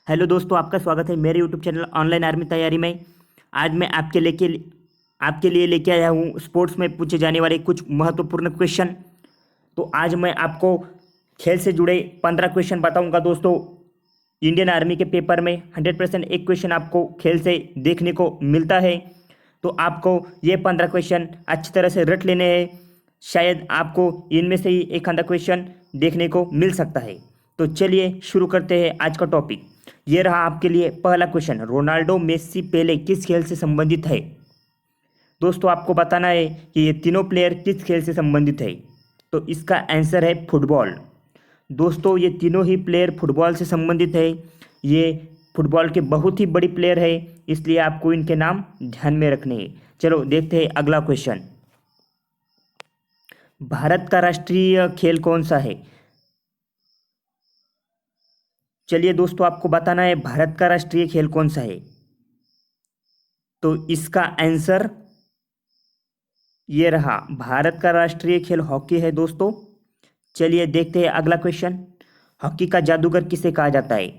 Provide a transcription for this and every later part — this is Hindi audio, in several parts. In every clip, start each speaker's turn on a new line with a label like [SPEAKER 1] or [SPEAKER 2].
[SPEAKER 1] हेलो दोस्तों, आपका स्वागत है मेरे यूट्यूब चैनल ऑनलाइन आर्मी तैयारी में। आज मैं आपके लिए लेके आया हूँ स्पोर्ट्स में पूछे जाने वाले कुछ महत्वपूर्ण क्वेश्चन। तो आज मैं आपको खेल से जुड़े 15 क्वेश्चन बताऊंगा दोस्तों। इंडियन आर्मी के पेपर में 100% एक क्वेश्चन आपको खेल से देखने को मिलता है। तो आपको ये 15 क्वेश्चन अच्छी तरह से रट लेने हैं। शायद आपको इनमें से ही एक आधा क्वेश्चन देखने को मिल सकता है। तो चलिए शुरू करते हैं आज का टॉपिक। ये रहा आपके लिए पहला क्वेश्चन। रोनाल्डो, मेस्सी, पेले किस खेल से संबंधित है? दोस्तों आपको बताना है कि ये तीनों प्लेयर किस खेल से संबंधित है। तो इसका आंसर है फुटबॉल। दोस्तों ये तीनों ही प्लेयर फुटबॉल से संबंधित है। ये फुटबॉल के बहुत ही बड़ी प्लेयर है, इसलिए आपको इनके नाम ध्यान में रखने हैं। चलो देखते हैं अगला क्वेश्चन। भारत का राष्ट्रीय खेल कौन सा है? चलिए दोस्तों आपको बताना है भारत का राष्ट्रीय खेल कौन सा है। तो इसका आंसर ये रहा, भारत का राष्ट्रीय खेल हॉकी है दोस्तों। चलिए देखते हैं अगला क्वेश्चन। हॉकी का जादूगर किसे कहा जाता है?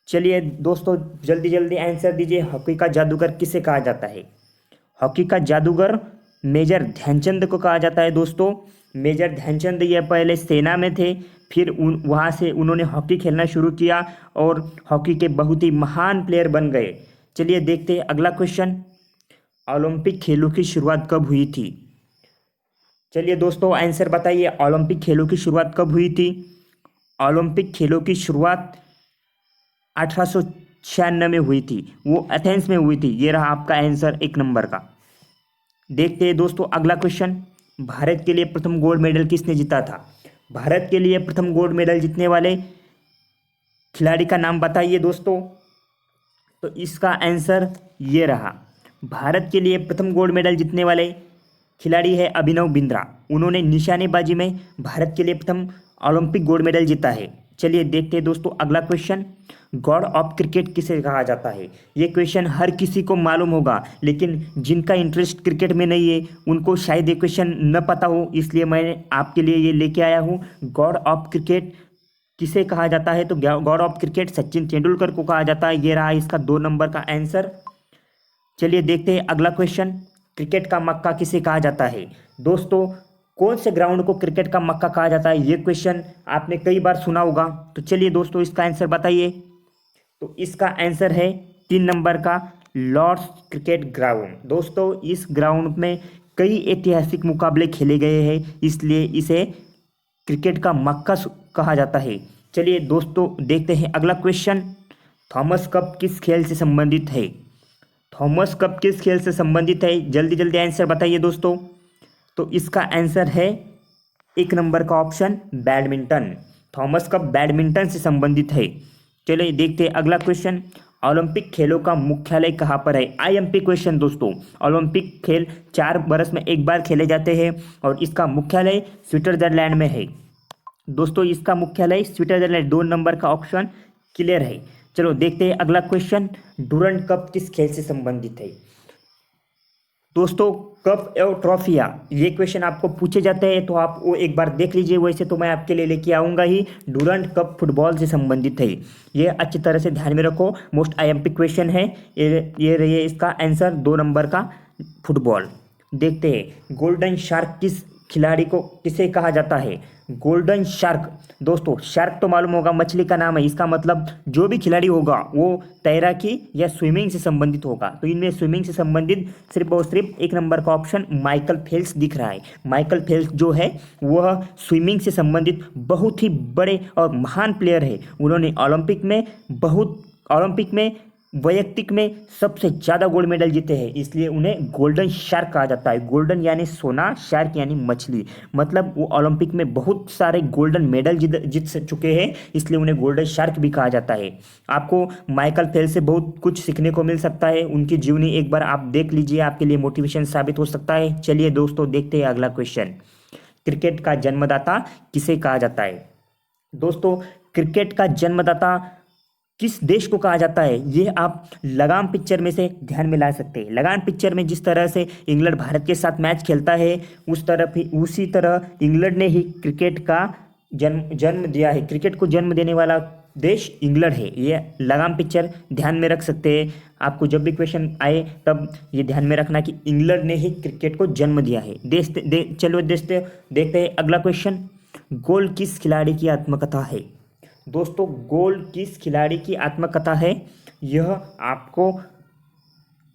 [SPEAKER 1] चलिए दोस्तों जल्दी जल्दी आंसर दीजिए, हॉकी का जादूगर किसे कहा जाता है? हॉकी का जादूगर मेजर ध्यानचंद को कहा जाता है दोस्तों। मेजर ध्यानचंद ये पहले सेना में थे, फिर वहाँ से उन्होंने हॉकी खेलना शुरू किया और हॉकी के बहुत ही महान प्लेयर बन गए। चलिए देखते हैं अगला क्वेश्चन। ओलंपिक खेलों की शुरुआत कब हुई थी? चलिए दोस्तों आंसर बताइए, ओलंपिक खेलों की शुरुआत कब हुई थी? ओलंपिक खेलों की शुरुआत 1896 में हुई थी, वो एथेंस में हुई थी। ये रहा आपका आंसर एक नंबर का। देखते हैं दोस्तों अगला क्वेश्चन। भारत के लिए प्रथम गोल्ड मेडल किसने जीता था? भारत के लिए प्रथम गोल्ड मेडल जीतने वाले खिलाड़ी का नाम बताइए दोस्तों। तो इसका आंसर ये रहा, भारत के लिए प्रथम गोल्ड मेडल जीतने वाले खिलाड़ी है अभिनव बिंद्रा। उन्होंने निशानेबाजी में भारत के लिए प्रथम ओलंपिक गोल्ड मेडल जीता है। चलिए देखते हैं दोस्तों अगला क्वेश्चन। गॉड ऑफ क्रिकेट किसे कहा जाता है? ये क्वेश्चन हर किसी को मालूम होगा, लेकिन जिनका इंटरेस्ट क्रिकेट में नहीं है उनको शायद ये क्वेश्चन न पता हो, इसलिए मैंने आपके लिए ये लेके आया हूँ। गॉड ऑफ क्रिकेट किसे कहा जाता है? तो God of cricket Sachin Tendulkar को कहा जाता है। ये रहा इसका 2 नंबर का आंसर। चलिए देखते हैं अगला क्वेश्चन। क्रिकेट का मक्का किसे कहा जाता है? दोस्तों कौन से ग्राउंड को क्रिकेट का मक्का कहा जाता है? ये क्वेश्चन आपने कई बार सुना होगा। तो चलिए दोस्तों इसका आंसर बताइए। तो इसका आंसर है 3 नंबर का लॉर्ड्स क्रिकेट ग्राउंड। दोस्तों इस ग्राउंड में कई ऐतिहासिक मुकाबले खेले गए हैं, इसलिए इसे क्रिकेट का मक्का कहा जाता है। चलिए दोस्तों देखते हैं अगला क्वेश्चन। थॉमस कप किस खेल से संबंधित है? थॉमस कप किस खेल से संबंधित है? जल्दी जल्दी आंसर बताइए दोस्तों। तो इसका आंसर है एक नंबर का option badminton. Thomas cup badminton से संबंधित है। चलिए देखते हैं अगला क्वेश्चन। ओलंपिक खेलों का मुख्यालय कहाँ पर है? आईएमपी क्वेश्चन दोस्तों। ओलंपिक खेल 4 बरस में एक बार खेले जाते हैं और इसका मुख्यालय स्विट्जरलैंड में है। दोस्तों इसका मुख्यालय स्विट्जरलैंड, 2 नंबर का ऑप्शन क्लियर है। चलो देखते हैं अगला क्वेश्चन। डूरंड कप किस खेल से संबंधित है? दोस्तों कप और ट्रॉफियाँ ये क्वेश्चन आपको पूछे जाते हैं, तो आप वो एक बार देख लीजिए। वैसे तो मैं आपके लिए लेके आऊँगा ही। डूरंड कप फुटबॉल से संबंधित है, ये अच्छी तरह से ध्यान में रखो। मोस्ट आईएमपी क्वेश्चन है ये रही इसका आंसर 2 नंबर का फुटबॉल। देखते हैं गोल्डन शार्क किस खिलाड़ी को किसे कहा जाता है? गोल्डन शार्क दोस्तों, शार्क तो मालूम होगा मछली का नाम है। इसका मतलब जो भी खिलाड़ी होगा वो तैराकी या स्विमिंग से संबंधित होगा। तो इनमें स्विमिंग से संबंधित सिर्फ और सिर्फ एक नंबर का ऑप्शन माइकल फेल्प्स दिख रहा है। माइकल फेल्प्स जो है वह स्विमिंग से संबंधित बहुत ही बड़े और महान प्लेयर है। उन्होंने ओलंपिक में वैयक्तिक में सबसे ज़्यादा गोल्ड मेडल जीते हैं, इसलिए उन्हें गोल्डन शार्क कहा जाता है। गोल्डन यानी सोना, शार्क यानी मछली, मतलब वो ओलंपिक में बहुत सारे गोल्डन मेडल जीत चुके हैं, इसलिए उन्हें गोल्डन शार्क भी कहा जाता है। आपको माइकल फेल्प्स से बहुत कुछ सीखने को मिल सकता है। उनकी जीवनी एक बार आप देख लीजिए, आपके लिए मोटिवेशन साबित हो सकता है। चलिए दोस्तों देखते हैं अगला क्वेश्चन। क्रिकेट का जन्मदाता किसे कहा जाता है? दोस्तों क्रिकेट का जन्मदाता किस देश को कहा जाता है, ये आप लगाम पिक्चर में से ध्यान में ला सकते हैं। लगाम पिक्चर में जिस तरह से इंग्लैंड भारत के साथ मैच खेलता है उसी तरह इंग्लैंड ने ही क्रिकेट का जन्म दिया है। क्रिकेट को जन्म देने वाला देश इंग्लैंड है। ये लगाम पिक्चर ध्यान में रख सकते हैं। आपको जब भी क्वेश्चन आए तब ये ध्यान में रखना कि इंग्लैंड ने ही क्रिकेट को जन्म दिया है। चलो देखते हैं अगला क्वेश्चन। गोल किस खिलाड़ी की आत्मकथा है? दोस्तों गोल किस खिलाड़ी की आत्मकथा है? यह आपको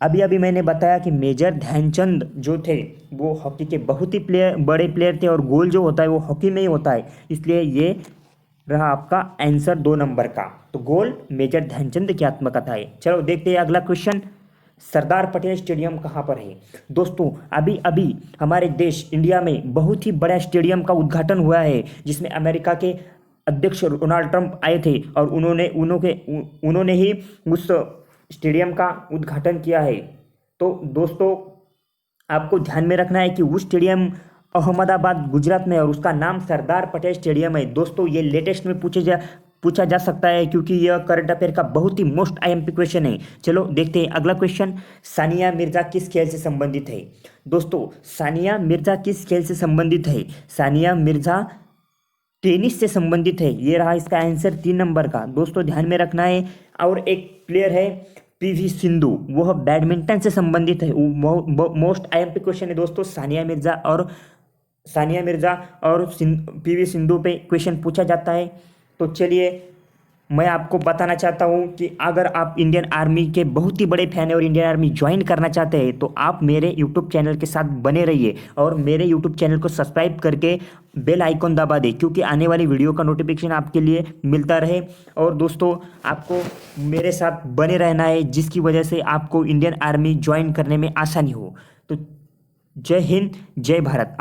[SPEAKER 1] अभी अभी मैंने बताया कि मेजर ध्यानचंद जो थे वो हॉकी के बहुत ही बड़े प्लेयर थे, और गोल जो होता है वो हॉकी में ही होता है, इसलिए ये रहा आपका आंसर 2 नंबर का। तो गोल मेजर ध्यानचंद की आत्मकथा है। चलो देखते हैं अगला क्वेश्चन। सरदार पटेल स्टेडियम कहाँ पर है? दोस्तों अभी अभी हमारे देश इंडिया में बहुत ही बड़ा स्टेडियम का उद्घाटन हुआ है, जिसमें अमेरिका के अध्यक्ष डोनाल्ड ट्रंप आए थे, और उन्होंने ही उस स्टेडियम का उद्घाटन किया है। तो दोस्तों आपको ध्यान में रखना है कि वो स्टेडियम अहमदाबाद गुजरात में है, और उसका नाम सरदार पटेल स्टेडियम है। दोस्तों ये लेटेस्ट में पूछा जा सकता है, क्योंकि यह करंट अफेयर का बहुत ही मोस्ट आईएमपी क्वेश्चन है। चलो देखते हैं अगला क्वेश्चन। सानिया मिर्जा किस खेल से संबंधित है? दोस्तों सानिया मिर्जा किस खेल से संबंधित है? सानिया मिर्जा टेनिस से संबंधित है। ये रहा इसका आंसर 3 नंबर का। दोस्तों ध्यान में रखना है। और एक प्लेयर है पीवी सिंधु, वह बैडमिंटन से संबंधित है। मोस्ट आईएमपी क्वेश्चन है दोस्तों। सानिया मिर्जा और पीवी सिंधु पे क्वेश्चन पूछा जाता है। तो चलिए मैं आपको बताना चाहता हूँ कि अगर आप इंडियन आर्मी के बहुत ही बड़े फैन हैं और इंडियन आर्मी ज्वाइन करना चाहते हैं, तो आप मेरे यूट्यूब चैनल के साथ बने रहिए, और मेरे यूट्यूब चैनल को सब्सक्राइब करके बेल आइकॉन दबा दें, क्योंकि आने वाली वीडियो का नोटिफिकेशन आपके लिए मिलता रहे। और दोस्तों आपको मेरे साथ बने रहना है, जिसकी वजह से आपको इंडियन आर्मी ज्वाइन करने में आसानी हो। तो जय हिंद, जय भारत।